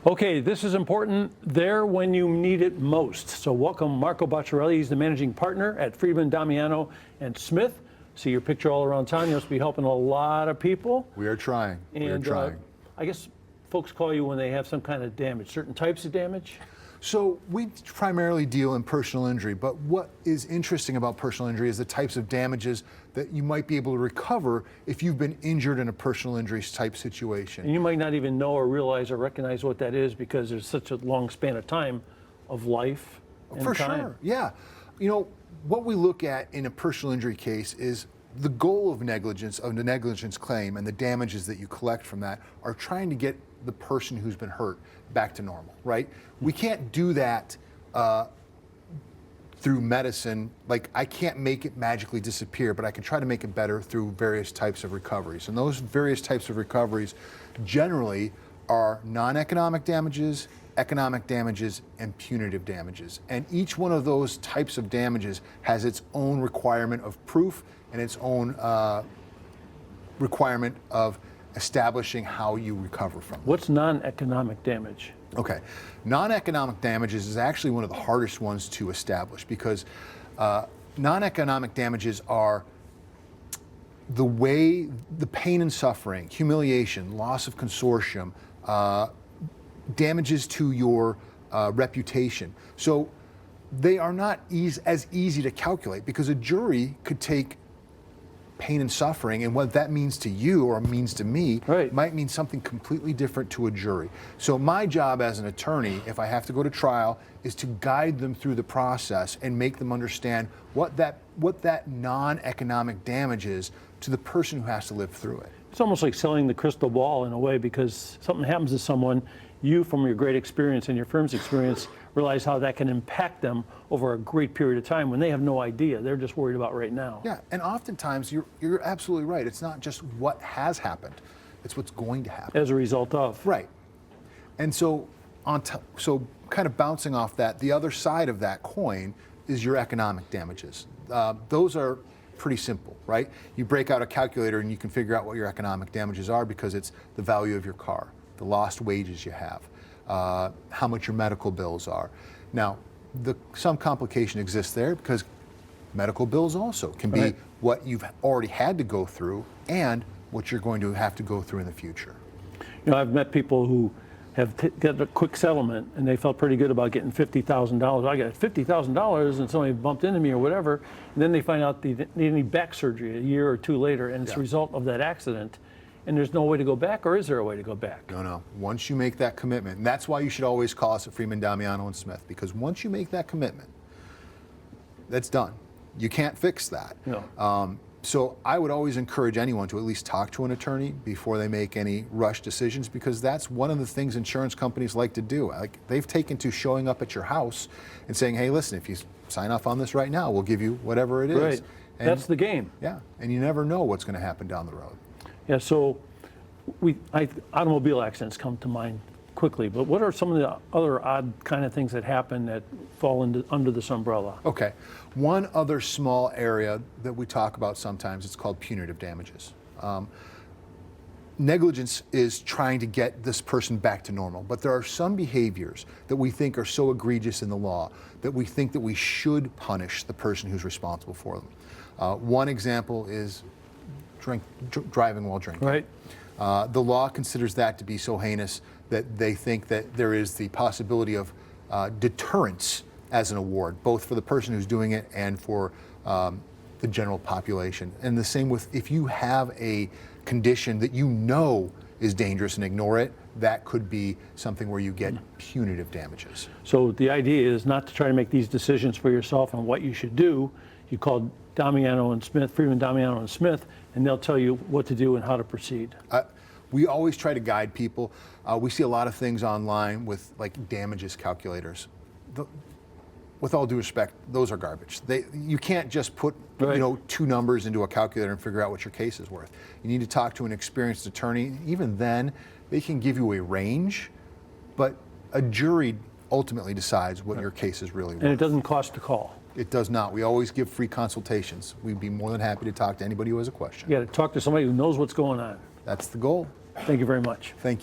Okay, this is important. There when you need it most. So welcome Marco Bocciarelli. He's the managing partner at Friedman, Domiano and Smith. See your picture all around town. You must be helping a lot of people. We are trying. And, we are trying. I guess folks call you when they have some kind of damage, certain types of damage? So we primarily deal in personal injury, but what is interesting about personal injury is the types of damages that you might be able to recover if you've been injured in a personal injury type situation. And you might not even know or realize or recognize what that is because there's such a long span of time of life and For time. sure, yeah. You know, what we look at in a personal injury case is the goal of the negligence claim and the damages that you collect from that are trying to get the person who's been hurt back to normal, right? We can't do that through medicine. Like, I can't make it magically disappear, but I can try to make it better through various types of recoveries. And those various types of recoveries generally are non-economic damages, economic damages, and punitive damages. And each one of those types of damages has its own requirement of proof and its own requirement of establishing how you recover from it. What's non-economic damage? Okay. Non-economic damages is actually one of the hardest ones to establish because non-economic damages are the way the pain and suffering, humiliation, loss of consortium, damages to your reputation. So they are not as easy to calculate because a jury could take pain and suffering and what that means to you or means to me might mean something completely different to a jury. So my job as an attorney, if I have to go to trial, is to guide them through the process and make them understand what that non-economic damage is to the person who has to live through it. It's almost like selling the crystal ball in a way because something happens to someone, you from your great experience and your firm's experience realize how that can impact them over a great period of time when they have no idea. They're just worried about right now. Yeah, and oftentimes you're absolutely right. It's not just what has happened, it's what's going to happen. As a result of. Right. And so so kind of bouncing off that, the other side of that coin is your economic damages. Those are pretty simple, right? You break out a calculator and you can figure out what your economic damages are because it's the value of your car, the lost wages you have, how much your medical bills are. Now, some complication exists there because medical bills also can be what you've already had to go through and what you're going to have to go through in the future. You know, I've met people who have got a quick settlement and they felt pretty good about getting $50,000. I got $50,000 and somebody bumped into me or whatever, and then they find out they need back surgery a year or two later and it's a result of that accident. And there's no way to go back, or is there a way to go back? No. Once you make that commitment, and that's why you should always call us at Friedman, Domiano and Smith, because once you make that commitment, that's done. You can't fix that. No. So I would always encourage anyone to at least talk to an attorney before they make any rush decisions, because that's one of the things insurance companies like to do. Like, they've taken to showing up at your house and saying, hey, listen, if you sign off on this right now, we'll give you whatever it is. Right. And that's the game. Yeah, and you never know what's going to happen down the road. Yeah, so automobile accidents come to mind quickly, but what are some of the other odd kind of things that happen that fall under this umbrella? Okay, one other small area that we talk about sometimes, it's called punitive damages. Negligence is trying to get this person back to normal, but there are some behaviors that we think are so egregious in the law that we think that we should punish the person who's responsible for them. One example is driving while drinking. Right. The law considers that to be so heinous that they think that there is the possibility of deterrence as an award, both for the person who's doing it and for the general population. And the same with if you have a condition that you know is dangerous and ignore it, that could be something where you get punitive damages. So the idea is not to try to make these decisions for yourself on what you should do. You call Domiano and Smith, Friedman, Domiano and Smith, and they'll tell you what to do and how to proceed. We always try to guide people. We see a lot of things online with like damages calculators. With all due respect, those are garbage. You can't just put two numbers into a calculator and figure out what your case is worth. You need to talk to an experienced attorney. Even then, they can give you a range, but a jury ultimately decides what your case is really worth. And it doesn't cost to call. It does not. We always give free consultations. We'd be more than happy to talk to anybody who has a question. You got to talk to somebody who knows what's going on. That's the goal. Thank you very much. Thank you.